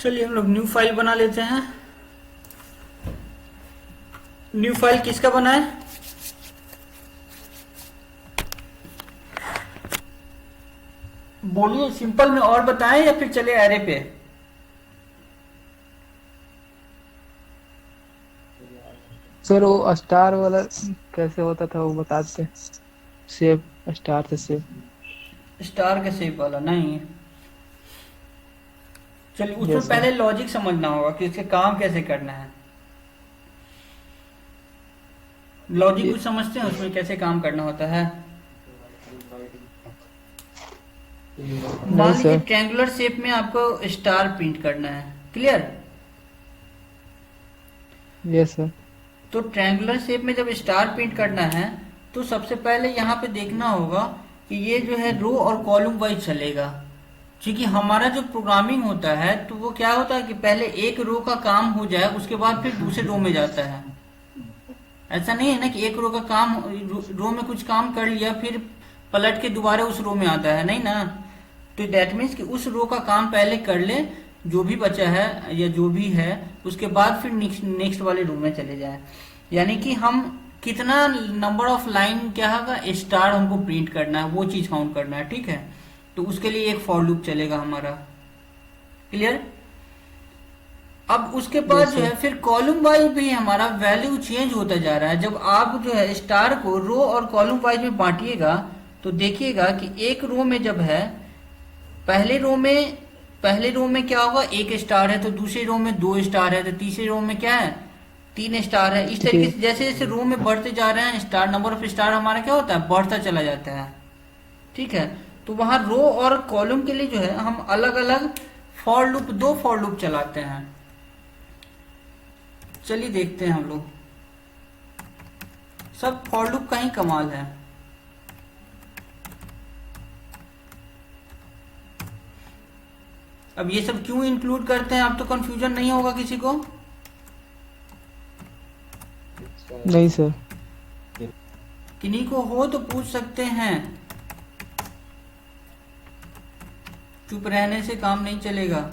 चलिए हम लोग न्यू फाइल बना लेते हैं। न्यू फाइल किसका बना है? बोलिए, सिंपल में और बताएं या फिर चले एरे पे? सर वो स्टार वाला कैसे होता था वो बताते। सेव, स्टार से सेव। स्टार के शेप वाला नहीं। चलिए उसमें यस सर। पहले लॉजिक समझना होगा कि इसके काम कैसे करना है। लॉजिक ये कुछ समझते हैं उसमें कैसे काम करना होता है? नहीं मान लीजिए सर। ट्रायंगुलर शेप में आपको स्टार प्रिंट करना है। क्लियर? Yes sir. तो ट्रायंगुलर शेप में जब स्टार प्रिंट करना है तो सबसे पहले यहाँ पे देखना होगा कि ये जो है रो और कॉलम वाइज चलेगा। क्योंकि हमारा जो प्रोग्रामिंग होता है तो वो क्या होता है कि पहले एक रो का काम हो जाए उसके बाद फिर दूसरे रो में जाता है। ऐसा नहीं है ना कि एक रो का काम, रो में कुछ काम कर लिया फिर पलट के दोबारा उस रो में आता है, नहीं ना। तो दैट मीन्स कि उस रो का काम पहले कर ले, जो भी बचा है या जो भी है, उसके बाद फिर नेक्स्ट वाले रो में चले जाए। यानी कि हम कितना नंबर ऑफ लाइन क्या होगा, स्टार हमको प्रिंट करना है वो चीज काउंट करना है। ठीक है, तो उसके लिए एक फॉर लूप चलेगा हमारा। क्लियर? अब उसके बाद यस जो सर। है फिर कॉलम वाइज भी हमारा वैल्यू चेंज होता जा रहा है। जब आप जो है स्टार को रो और कॉलम वाइज में बांटिएगा तो देखिएगा कि एक रो में जब है, पहले रो में पहले रो में क्या होगा, एक स्टार है, तो दूसरे रो में दो स्टार है, तो तीसरे रो में क्या है, तीन स्टार है। इस थ्री। तरीके से जैसे जैसे रो में बढ़ते जा रहे हैं स्टार, नंबर ऑफ स्टार हमारा क्या होता है, बढ़ता चला जाता है। ठीक है, तो वहां रो और कॉलम के लिए जो है हम अलग अलग फॉर लूप, दो फॉर लूप चलाते हैं। चलिए देखते हैं हम लोग। सब फॉर लूप का ही कमाल है। अब ये सब क्यों इंक्लूड करते हैं, अब तो कंफ्यूजन नहीं होगा किसी को? नहीं सर। किन्हीं को हो तो पूछ सकते हैं, चुप रहने से काम नहीं चलेगा।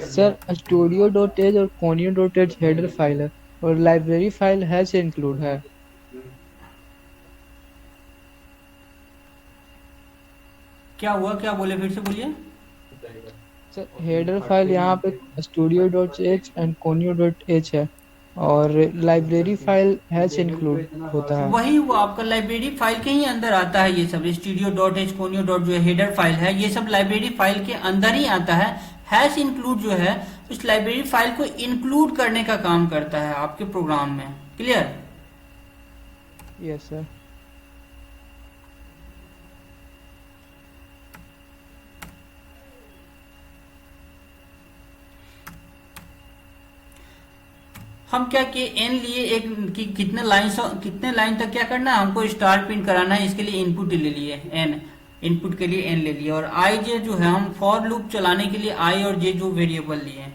सर स्टूडियो डॉट एज और conio dot h header file है और लाइब्रेरी फाइल है से इंक्लूड है। क्या हुआ, क्या बोले, फिर से बोलिए। सर हेडर फाइल यहाँ पे studio dot H and conio dot H है और लाइब्रेरी फाइल हैच इंक्लूड होता है। वही वो आपका लाइब्रेरी फाइल के ही अंदर आता है। ये सब studio dot H, conio dot जो है हेडर फाइल है, ये सब लाइब्रेरी फाइल के अंदर ही आता है। हैश इंक्लूड जो है उस लाइब्रेरी फाइल को इंक्लूड करने का काम करता है आपके प्रोग्राम में। क्लियर? Yes sir. हम क्या किए, एन लिए एक कि कितने लाइन तक क्या करना है हमको, स्टार प्रिंट कराना है। इसके लिए इनपुट ले लिए एन, इनपुट के लिए एन ले लिया। और आई जे जो है हम फॉर लूप चलाने के लिए आई और जे जो वेरिएबल लिए।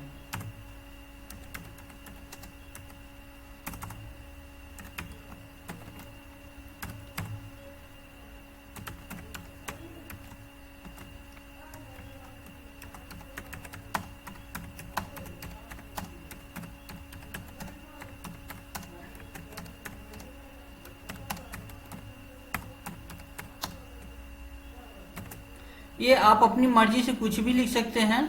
ये आप अपनी मर्जी से कुछ भी लिख सकते हैं,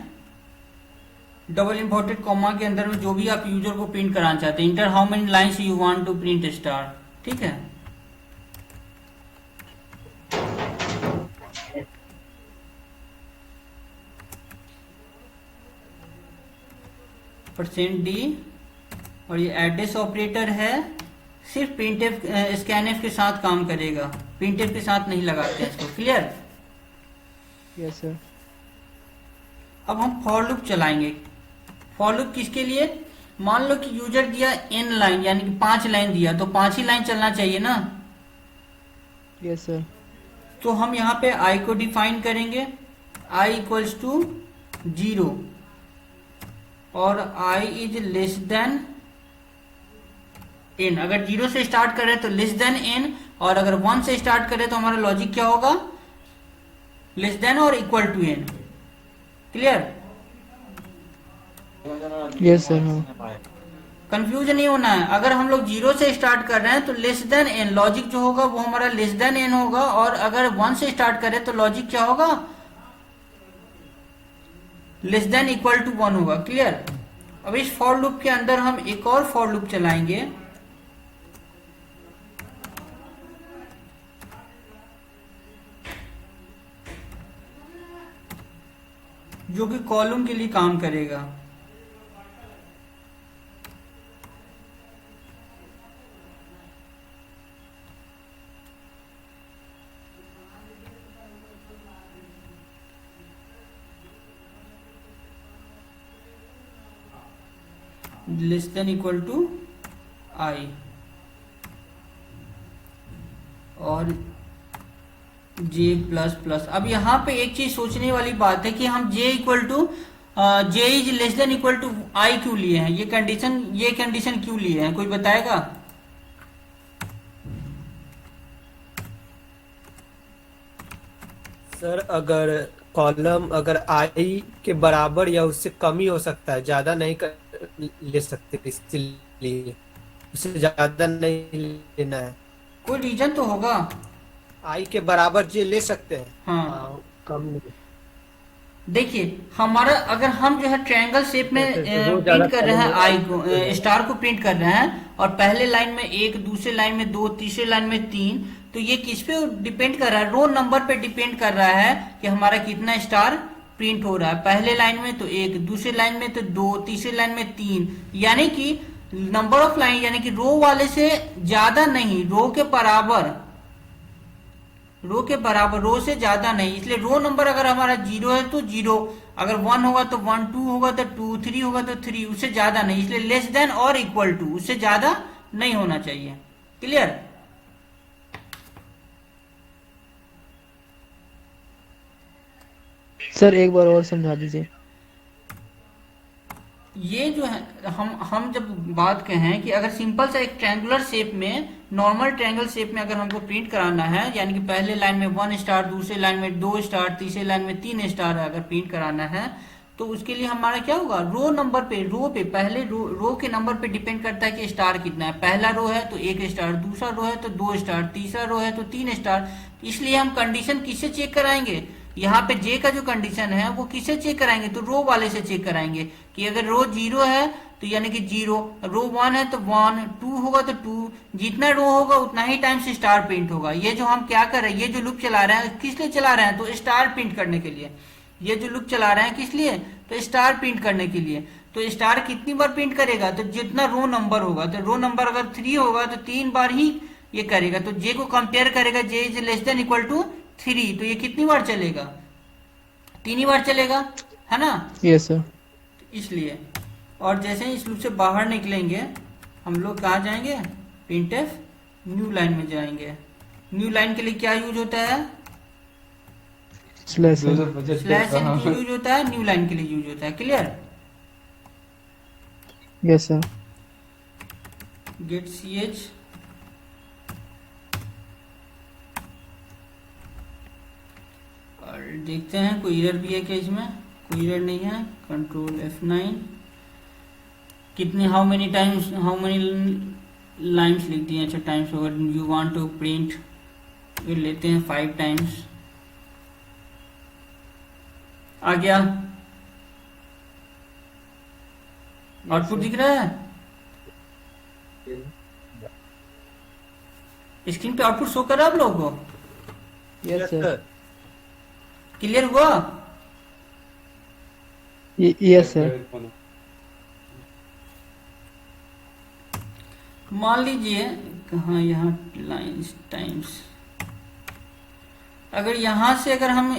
डबल इन्वर्टेड कॉमा के अंदर में जो भी आप यूजर को प्रिंट कराना चाहते हैं। Enter how many lines you want to print star. ठीक है, %d और ये एड्रेस ऑपरेटर है, सिर्फ प्रिंटफ स्कैनफ के साथ काम करेगा, प्रिंटफ के साथ नहीं लगाते हैं इसको। क्लियर? Yes sir. अब हम फॉर लूप चलाएंगे। फॉर लूप किसके लिए? मान लो कि यूजर दिया n लाइन, यानी कि 5 लाइन दिया, तो 5 ही लाइन चलना चाहिए ना। Yes sir. तो हम यहाँ पे i को डिफाइन करेंगे, i इक्वल्स टू 0 और i is less then n। अगर 0 से स्टार्ट करें तो लेस देन n, और अगर 1 से स्टार्ट करें तो हमारा लॉजिक क्या होगा, लेस देन और equal to n. Clear? Yes sir. हाँ कंफ्यूजन नहीं होना है। अगर हम लोग जीरो से स्टार्ट कर रहे हैं तो लेस देन एन लॉजिक जो होगा वो हमारा लेस देन एन होगा, और अगर वन से स्टार्ट करें तो लॉजिक क्या होगा, less than equal to one होगा। क्लियर? अब इस फॉर लूप के अंदर हम एक और फॉर लूप चलाएंगे, जो कि कॉलम के लिए काम करेगा। लेस देन इक्वल टू आई, और जे प्लस प्लस। अब यहाँ पे एक चीज सोचने वाली बात है कि हम j equal to j is less than equal to i क्यों लिए हैं, ये कंडीशन क्यों लिए हैं, कोई बताएगा? सर अगर कॉलम अगर आई के बराबर या उससे कम ही हो सकता है, ज्यादा नहीं ले सकते, इसलिए उससे ज्यादा नहीं लेना है। कोई रीजन तो होगा। आई के बराबर जे ले सकते हैं। हाँ, कम नहीं। देखिए हमारा अगर हम जो है ट्रायंगल शेप में वो ज्यादा प्रिंट कर रहे हैं कॉलम आई को, स्टार को प्रिंट कर रहे हैं, और पहले लाइन में एक, दूसरे लाइन में दो, तीसरे लाइन में तीन, तो ये किस पे डिपेंड कर रहा है, रो नंबर पे डिपेंड कर रहा है कि हमारा कितना स्टार प्रिंट हो रहा है। पहले लाइन में तो एक, दूसरे लाइन में तो दो, तीसरे लाइन में तीन, यानी कि नंबर ऑफ लाइन, यानी कि रो वाले से ज्यादा नहीं, रो के बराबर, रो से ज्यादा नहीं। इसलिए रो नंबर अगर हमारा जीरो है तो जीरो, अगर वन होगा तो वन, टू होगा तो टू, थ्री होगा तो थ्री, उससे ज्यादा नहीं। इसलिए लेस देन और इक्वल टू, उससे ज्यादा नहीं होना चाहिए। क्लियर? सर एक बार और समझा दीजिए। ये जो है हम जब बात कहें कि अगर सिंपल सा एक ट्रायंगुलर शेप में, नॉर्मल ट्रायंगल शेप में अगर हमको प्रिंट कराना है, यानी कि पहले लाइन में वन स्टार, दूसरे लाइन में दो स्टार, तीसरे लाइन में तीन स्टार अगर प्रिंट कराना है, तो उसके लिए हमारा क्या होगा, रो नंबर पे, पहले रो के नंबर पे डिपेंड करता है कि स्टार कितना है। पहला रो है तो एक स्टार, दूसरा रो है तो दो स्टार, तीसरा रो है तो तीन स्टार। इसलिए हम कंडीशन किससे चेक कराएंगे, यहाँ पे जे का जो कंडीशन है वो किससे चेक कराएंगे, तो रो वाले से चेक कराएंगे कि अगर रो जीरो है तो यानी कि जीरो, रो वन है तो वन, टू होगा तो टू, जितना रो होगा उतना ही टाइम से स्टार प्रिंट होगा। ये जो हम क्या कर रहे हैं, ये जो लूप चला रहे हैं किस लिए चला रहे हैं, तो स्टार प्रिंट करने के लिए। ये जो लूप चला रहे हैं किस लिए, तो स्टार प्रिंट करने के लिए। तो स्टार कितनी बार प्रिंट करेगा, तो जितना रो नंबर होगा, तो रो नंबर अगर थ्री होगा तो तीन बार ही ये करेगा। तो जे को कंपेयर करेगा, j is less than equal to three, तो ये कितनी बार चलेगा, तीन ही बार चलेगा, है ना? Yes sir. इसलिए, और जैसे ही इस लूप से बाहर निकलेंगे हम लोग कहाँ जाएंगे, प्रिंटफ न्यू लाइन में जाएंगे। न्यू लाइन के लिए क्या यूज होता है, स्लैश स्लैश एन की यूज होता है, न्यू लाइन के लिए यूज होता है। क्लियर? Yes sir. गेट सी एच, और देखते हैं कोई एरर भी है क्या इसमें, कोई एरर नहीं है। कंट्रोल F9, कितने, how many times, how many lines लिख दिए, अच्छा टाइम्स, अगर यू वांट टू प्रिंट, ये लेते हैं 5 टाइम्स। आ गया, आउटपुट दिख रहा है स्क्रीन पे, आउटपुट शो कर रहा है आप लोगों को? Yes sir. क्लियर हुआ? Yes sir. मान लीजिए कहाँ, यहाँ लाइन्स टाइम्स, अगर यहां से अगर हम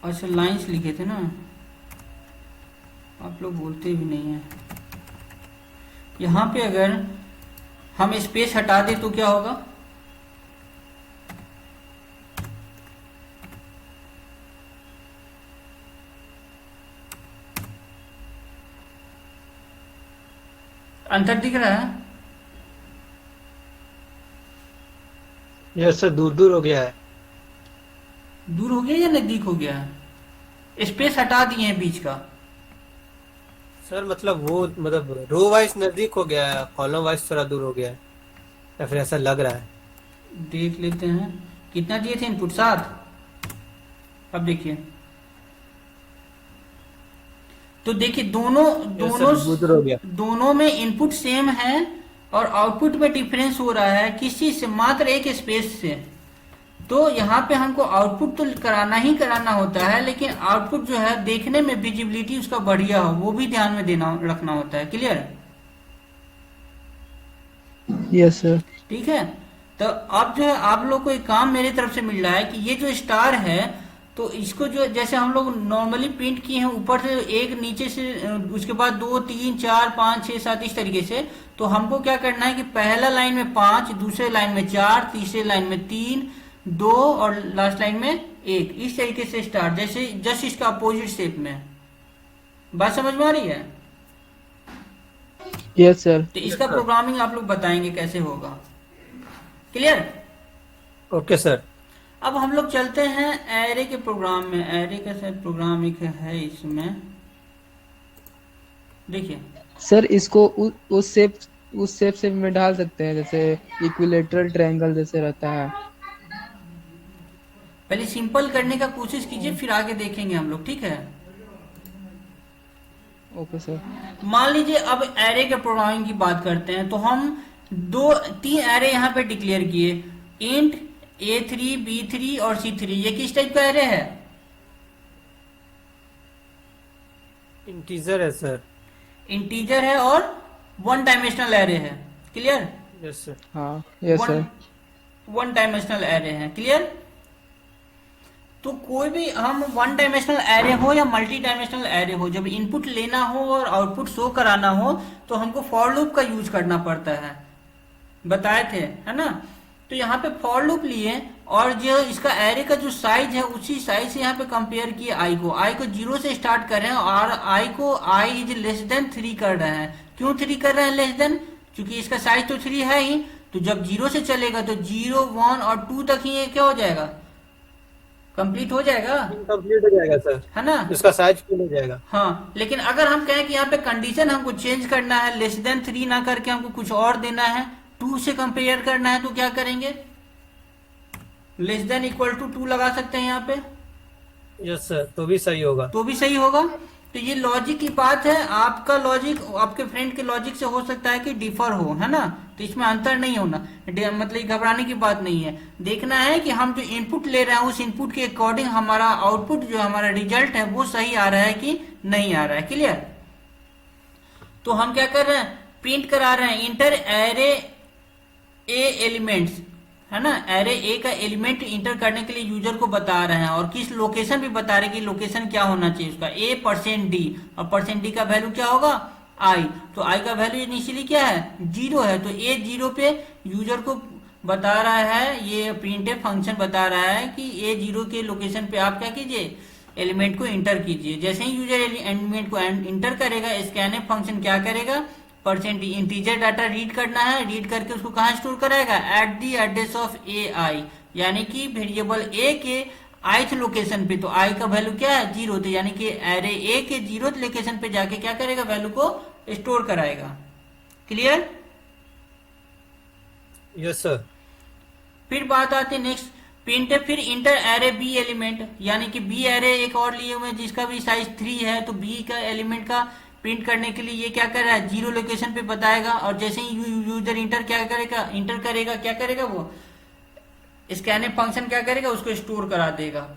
अच्छा लाइंस लिखे थे ना, आप लोग बोलते भी नहीं है। यहाँ पे अगर हम स्पेस हटा दें तो क्या होगा, अंतर दिख रहा है? यस सर, दूर दूर हो गया है। दूर हो गया या नजदीक हो गया है? स्पेस हटा दिए हैं बीच का। सर मतलब वो मतलब रो वाइज नजदीक हो गया है, कॉलम वाइज थोड़ा दूर हो गया है, या फिर ऐसा लग रहा है। देख लेते हैं कितना दिए थे इनपुट, 7। अब देखिए, तो देखिए दोनों यस दोनों सर, दूर दूर हो गया। दोनों में इनपुट सेम है और आउटपुट में डिफरेंस हो रहा है किस चीज से, मात्र एक स्पेस से। तो यहाँ पे हमको आउटपुट तो कराना ही कराना होता है, लेकिन आउटपुट जो है देखने में विजिबिलिटी उसका बढ़िया हो वो भी ध्यान में देना रखना होता है। क्लियर? Yes sir. ठीक है। तो अब जो है आप लोग को एक काम मेरे तरफ से मिल रहा है कि ये जो स्टार है, तो इसको जो जैसे हम लोग नॉर्मली प्रिंट किए हैं ऊपर से एक, नीचे से उसके बाद 2 3 4 5 6 7 इस तरीके से। तो हमको क्या करना है कि पहला लाइन में 5, दूसरे लाइन में 4, तीसरे लाइन में 3, 2 और लास्ट लाइन में 1, इस तरीके से स्टार, जैसे जस्ट इसका अपोजिट शेप में। बात समझ में आ रही है? Yes sir. तो इसका प्रोग्रामिंग आप लोग बताएंगे कैसे होगा। क्लियर? Okay sir. अब हम लोग चलते हैं एरे के प्रोग्राम में। एरे का शायद प्रोग्राम एक है इसमें, देखिए। सर इसको उस शेप से में डाल सकते हैं, जैसे इक्विलेटरल ट्रायंगल जैसे रहता है। पहले सिंपल करने का कोशिश कीजिए, फिर आगे देखेंगे हम लोग। ठीक है? Okay sir. मान लीजिए अब एरे के प्रोग्रामिंग की बात करते हैं, तो हम 3 एरे यहाँ पे डिक्लेयर किए, इंट A3, B3 और C3। ये किस टाइप का एरे है? इंटीजर है सर। इंटीजर है और 1 डायमेंशनल एरे है। क्लियर? Yes sir. हाँ यस सर। 1 डायमेंशनल एरे है। क्लियर? तो कोई भी हम 1 डायमेंशनल एरे हो या मल्टी डायमेंशनल एरे हो, जब इनपुट लेना हो और आउटपुट शो कराना हो तो हमको फॉर लूप का यूज करना पड़ता है, बताए थे, है ना? तो यहाँ पे फॉर लूप लिए और जो इसका एरे का जो साइज है उसी साइज से यहाँ पे कंपेयर किए आई को 0 से स्टार्ट कर रहे हैं और आई इज लेस देन 3 कर रहे हैं। क्यों 3 कर रहे हैं लेस देन? क्योंकि इसका साइज तो 3 है ही, तो जब 0 से चलेगा तो 0 1 और 2 तक ही ये क्या हो जाएगा, कंप्लीट हो जाएगा, कंप्लीट हो जाएगा सर, है ना? उसका साइज फुल हो जाएगा। हाँ, लेकिन अगर हम कहें कि यहाँ पे कंडीशन हमको चेंज करना है, लेस देन 3 ना करके हमको कुछ और देना है, 2 से कंपेयर करना है, तो क्या करेंगे? लेस देन इक्वल टू 2 लगा सकते हैं यहाँ पे, यस सर, तो भी सही होगा। तो भी सही होगा। तो ये लॉजिक की बात है, आपका लॉजिक आपके फ्रेंड के लॉजिक से हो सकता है कि डिफर हो, है ना? तो इसमें अंतर नहीं होना, मतलब घबराने की बात नहीं है। देखना है कि हम जो इनपुट ले रहे हैं उस इनपुट के अकॉर्डिंग हमारा आउटपुट जो हमारा रिजल्ट है वो सही आ रहा है कि नहीं आ रहा है। क्लियर? तो हम क्या कर रहे हैं, प्रिंट करा रहे हैं इंटर एरे ए एलिमेंट्स, है ना? एरे ए का एलिमेंट इंटर करने के लिए यूजर को बता रहे हैं और किस लोकेशन भी बता रहे हैं कि लोकेशन क्या होना चाहिए उसका, A%D, और %D का वैल्यू क्या होगा, आई। तो आई का वैल्यू इनिशियली क्या है, 0 है, तो A0 पे यूजर को बता रहा है, ये प्रिंटफ फंक्शन बता रहा है कि A0 के लोकेशन पे आप क्या कीजिए, एलिमेंट को इंटर कीजिए। जैसे ही यूजर एलिमेंट को इंटर करेगा, स्कैनफ फंक्शन क्या करेगा, % इंटीजर डाटा रीड करना है, रीड करके उसको कहाँ स्टोर कराएगा, at the address of AI, यानी कि वेरिएबल A के ith लोकेशन पे। तो I का वैल्यू क्या है, 0, तो यानी कि एरे A के 0th लोकेशन पे जाके क्या करेगा, वैल्यू को स्टोर कराएगा। क्लियर? Yes sir. फिर बात आती है नेक्स्ट प्रिंट, फिर इंटर एरे B एलिमेंट, यानी कि B एरे एक और लिए हुए जिसका भी साइज 3 है, तो B का एलिमेंट का प्रिंट करने के लिए ये क्या कर रहा है, 0 लोकेशन पे बताएगा, और जैसे ही यूजर इंटर करेगा क्या करेगा, वो स्कैनफ फंक्शन क्या करेगा, उसको स्टोर करा देगा।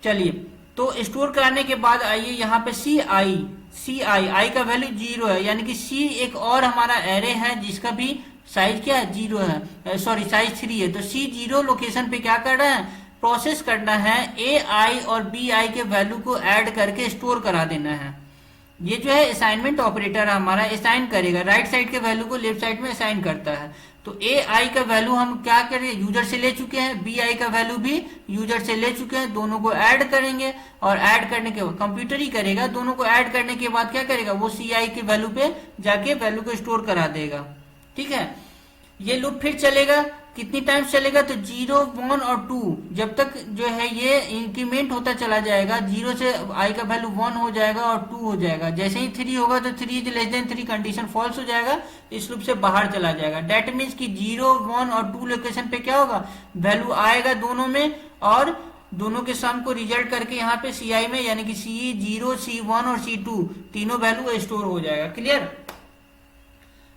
चलिए, तो स्टोर कराने के बाद आइए यहाँ पे आई का वैल्यू 0 है, यानी कि C एक और हमारा एरे है जिसका भी साइज क्या है, 0 है, सॉरी साइज 3 है। तो C 0 लोकेशन पे क्या कर रहा है, प्रोसेस करना है, AI और BI के वैल्यू को ऐड करके स्टोर करा देना है। ये जो है असाइनमेंट ऑपरेटर हमारा असाइन करेगा, राइट साइड के वैल्यू को लेफ्ट साइड में असाइन करता है। तो AI का वैल्यू हम क्या करें, यूजर से ले चुके हैं, BI का वैल्यू भी यूजर से ले चुके हैं, दोनों को ऐड करेंगे और ऐड करने के बाद कंप्यूटर ही करेगा, दोनों को ऐड करने के बाद क्या करेगा, वो CI के वैल्यू पे जाके वैल्यू को स्टोर करा देगा। ठीक है, ये लूप फिर चलेगा, कितनी टाइम्स चलेगा, तो 0, 1 और 2 जब तक जो है ये इंक्रीमेंट होता चला जाएगा, 0 से आई का वैल्यू 1 हो जाएगा और 2 हो जाएगा। जैसे ही 3 होगा तो 3 is less than 3 condition false हो जाएगा, तो इस लूप से बाहर चला जाएगा। डेट मीन्स कि 0, 1 और 2 लोकेशन पे क्या होगा, वैल्यू आएगा दोनों में, और दोनों के सम को रिजल्ट करके यहाँ पे CI में यानी कि C0, C1 और C2 तीनों वैल्यू स्टोर हो जाएगा। क्लियर।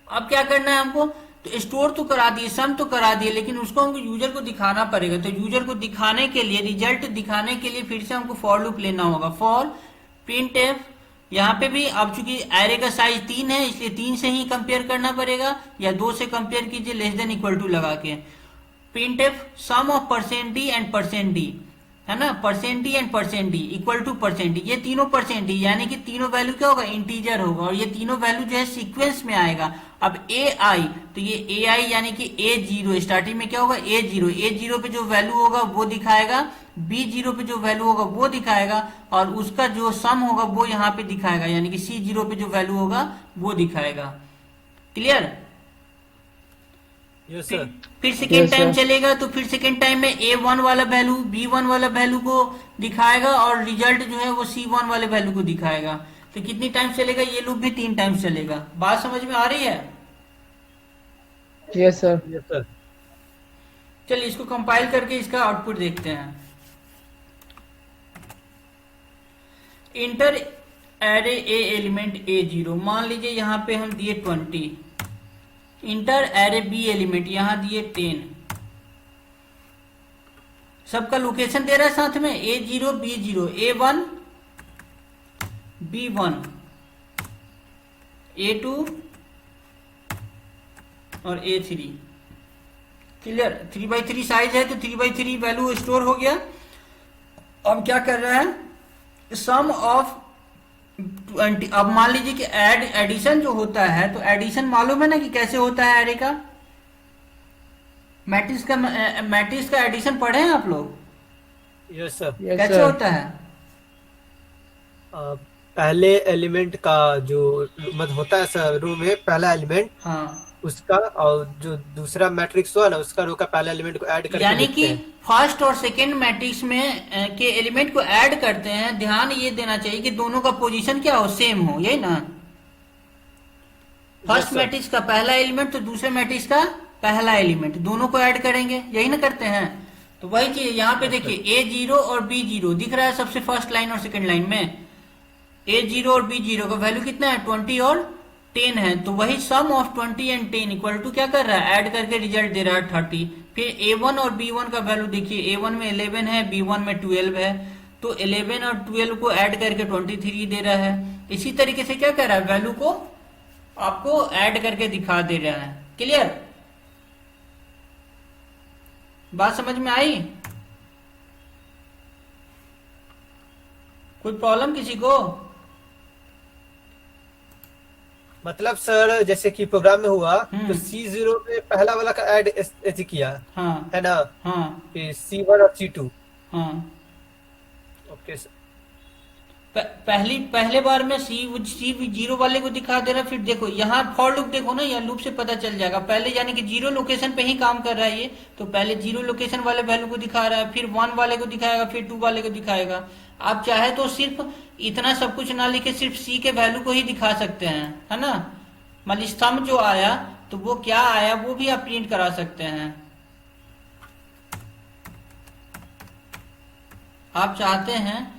अब क्या करना है हमको, तो स्टोर तो करा दिए, सम तो करा दिए, लेकिन उसको हमको यूजर को दिखाना पड़ेगा। तो यूजर को दिखाने के लिए, रिजल्ट दिखाने के लिए फिर से हमको फॉर लूप लेना होगा। फॉर printf, यहाँ पे भी अब चूंकि एरे का साइज 3 है इसलिए 3 से ही कंपेयर करना पड़ेगा, या 2 से कंपेयर कीजिए लेस देन इक्वल टू लगा के। printf sum of %d and %d, है ना, %d and %d equal to %d, ये तीनों %d यानी कि तीनों वैल्यू क्या होगा, इंटीजर होगा, और ये तीनों वैल्यू जो है सीक्वेंस में आएगा। अब ai, तो ये ai यानी कि a0 स्टार्टिंग में क्या होगा, a0 पे जो वैल्यू होगा वो दिखाएगा, b0 पे जो वैल्यू होगा वो दिखाएगा, और उसका जो सम होगा वो यहाँ पे दिखाएगा, यानी कि c0 पे जो वैल्यू होगा वो दिखाएगा। क्लियर। Yes sir. फिर सेकेंड Yes, टाइम sir. चलेगा, तो फिर सेकेंड टाइम में A1 वाला वैल्यू B1 वाला वैल्यू को दिखाएगा, और रिजल्ट जो है वो C1 वाले वैल्यू को दिखाएगा। तो कितनी टाइम चलेगा, ये लूप भी 3 टाइम चलेगा। बात समझ में आ रही है। Yes sir. Yes sir. चलिए इसको कंपाइल करके इसका आउटपुट देखते हैं। Inter array A element A0, मान लीजिए यहाँ पे हम दिए 20, इंटर एरे बी एलिमेंट यहाँ दिए 10, सबका लोकेशन दे रहा है साथ में, A0, B0, A1, B1, A2 और A3। क्लियर। 3/3 साइज है तो 3/3 वैल्यू स्टोर हो गया। अब क्या कर रहा है, सम ऑफ 20। अब मान लीजिए कि एडिशन जो होता है, तो एडिशन मालूम है ना कि कैसे होता है एरे का, मैट्रिक्स का एडिशन पढ़े हैं आप लोग, यस सर। यस कैसे सर। होता है। पहले एलिमेंट का जो मतलब होता है सर, रो में पहला एलिमेंट हाँ, उसका, और जो दूसरा मैट्रिक्स हुआ ना उसका रो का पहला एलिमेंट को ऐड करके यानी लिखते कि हैं। फर्स्ट और सेकेंड मैट्रिक्स में के एलिमेंट को ऐड करते हैं। ध्यान ये देना चाहिए कि दोनों का पोजीशन क्या हो, सेम हो, यही ना। First sir. मैट्रिक्स का पहला एलिमेंट तो दूसरे मैट्रिक्स का पहला एलिमेंट, दोनों को ऐड करेंगे, यही ना करते हैं। तो वही चीज यहाँ पे देखिए, A0 और B0 दिख रहा है सबसे फर्स्ट लाइन और सेकेंड लाइन में। A0 और B0 का वैल्यू कितना है, 20 और 10 है, तो वही सम ऑफ 20 एंड 10 इक्वल टू क्या कर रहा है, ऐड करके रिजल्ट दे रहा है 30। फिर A1 और B1 का वैल्यू देखिए, A1 में 11 है, B1 में 12 है, तो 11 और 12 को ऐड करके 23 दे रहा है। इसी तरीके से क्या कर रहा है, वैल्यू को आपको ऐड करके दिखा दे रहा है। क्लियर। बात समझ में आई, कोई प्रॉब्लम किसी को। मतलब सर जैसे कि प्रोग्राम में हुआ तो हम्म। C0 में पहला वाला का ऐड ऐसे किया हाँ है ना, हाँ फिर C1 और C2। हाँ। Okay sir. पहले बार में C0 वाले को दिखा दे रहा है। फिर देखो यहाँ फॉर लूप देखो ना, यहाँ लूप से पता चल जाएगा। पहले यानी कि 0 लोकेशन पे ही काम कर रहा है ये, तो पहले 0 लोकेशन वाले वैल्यू को दिखा रहा है, फिर 1 वाले को दिखाएगा, फिर 2 वाले को दिखाएगा। आप चाहे तो सिर्फ इतना सब कुछ ना लिखे, सिर्फ C के वैल्यू को ही दिखा सकते हैं, है ना। मतलब स्तंभ जो आया तो वो क्या आया वो भी आप प्रिंट करा सकते हैं। आप चाहते हैं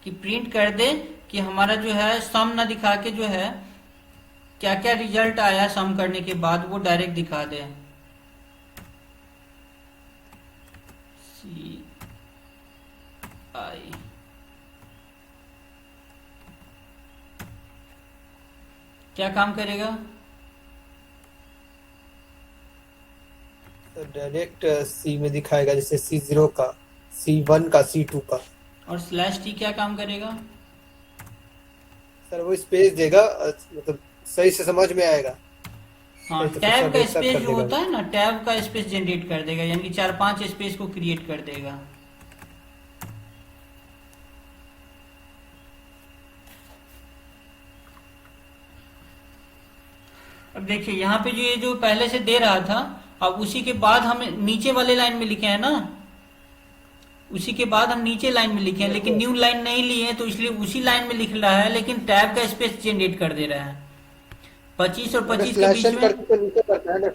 कि प्रिंट कर दे कि हमारा जो है सम ना दिखा के जो है क्या क्या रिजल्ट आया सम करने के बाद, वो डायरेक्ट दिखा दे। CI क्या काम करेगा, तो डायरेक्ट C में दिखाएगा, जैसे C0 का, C1 का, C2 का। और /t क्या काम करेगा। सर वो स्पेस देगा, मतलब सही से समझ में आएगा। हाँ, तो टैब का सब स्पेस कर जो देगा। होता है ना, टैब का स्पेस जनरेट कर देगा, यानी कि 4-5 स्पेस को क्रिएट कर देगा। अब देखिए यहाँ पे जो ये जो पहले से दे रहा था अब उसी के बाद हम नीचे वाले लाइन में लिखे हैं ना, उसी के बाद हम नीचे लाइन में लिखे हैं, लेकिन न्यू लाइन नहीं लिए हैं, तो इसलिए उसी लाइन में लिख रहा है, लेकिन टैब का स्पेस जनरेट कर दे रहा है 25 और 25 के बीच में। करते तो नीचे पड़ता है ना,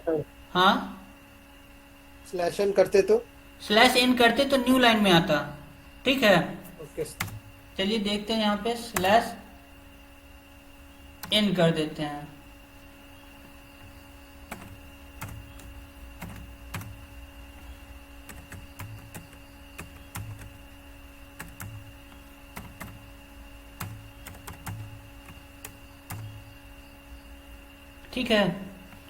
हाँ, स्लैश एन करते तो स्लैश एन करते तो न्यू लाइन में आता। ठीक है, ओके। चलिए देखते हैं, यहाँ पे स्लैश एन कर देते हैं। ठीक है,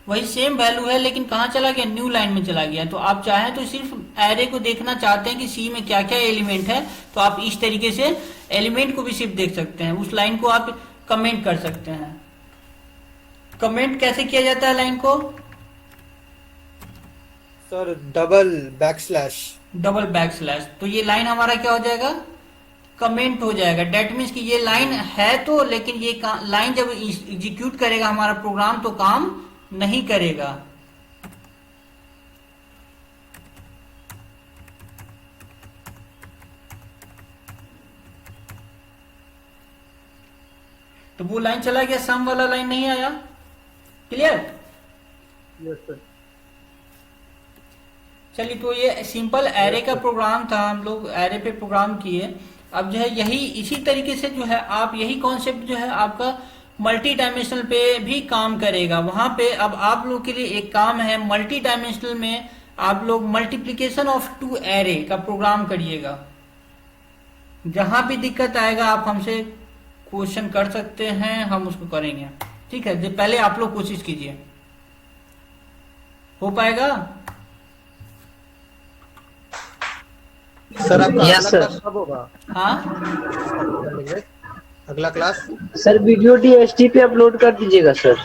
वही सेम वैल्यू है, लेकिन कहाँ चला गया, न्यू लाइन में चला गया। तो आप चाहें तो सिर्फ एरे को देखना चाहते हैं कि सी में क्या क्या एलिमेंट है, तो आप इस तरीके से एलिमेंट को भी सिर्फ देख सकते हैं, उस लाइन को आप कमेंट कर सकते हैं। कमेंट कैसे किया जाता है लाइन को? Sir double backslash. Double back slash. तो ये लाइन हमारा क्या हो जाएगा, कमेंट हो जाएगा। डेट मीन्स कि ये लाइन है तो, लेकिन ये लाइन जब एग्जीक्यूट करेगा हमारा प्रोग्राम तो काम नहीं करेगा। तो वो लाइन चला गया, सम वाला लाइन नहीं आया। क्लियर? Yes sir. चलिए, तो ये सिंपल एरे का प्रोग्राम था, हम लोग एरे पे प्रोग्राम किए। अब जो है यही इसी तरीके से जो है आप यही कॉन्सेप्ट जो है आपका मल्टी डायमेंशनल पे भी काम करेगा। वहां पे अब आप लोग के लिए एक काम है, मल्टी डायमेंशनल में आप लोग मल्टीप्लीकेशन ऑफ टू एरे का प्रोग्राम करिएगा। जहां भी दिक्कत आएगा आप हमसे क्वेश्चन कर सकते हैं, हम उसको करेंगे। ठीक है, पहले आप लोग कोशिश कीजिए, हो पाएगा? सर आपका Yes, अगला sir. क्लास कब होगा? हाँ, अगला क्लास सर वीडियो DST पे अपलोड कर दीजिएगा सर।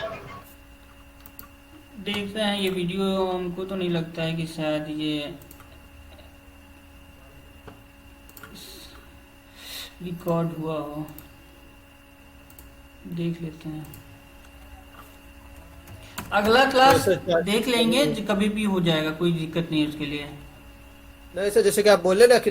देखते हैं। ये वीडियो हमको तो नहीं लगता है कि शायद ये रिकॉर्ड हुआ हो, देख लेते हैं। अगला क्लास देख लेंगे, कभी भी हो जाएगा, कोई दिक्कत नहीं है उसके लिए। नहीं सर, जैसे कि आप बोले ना कि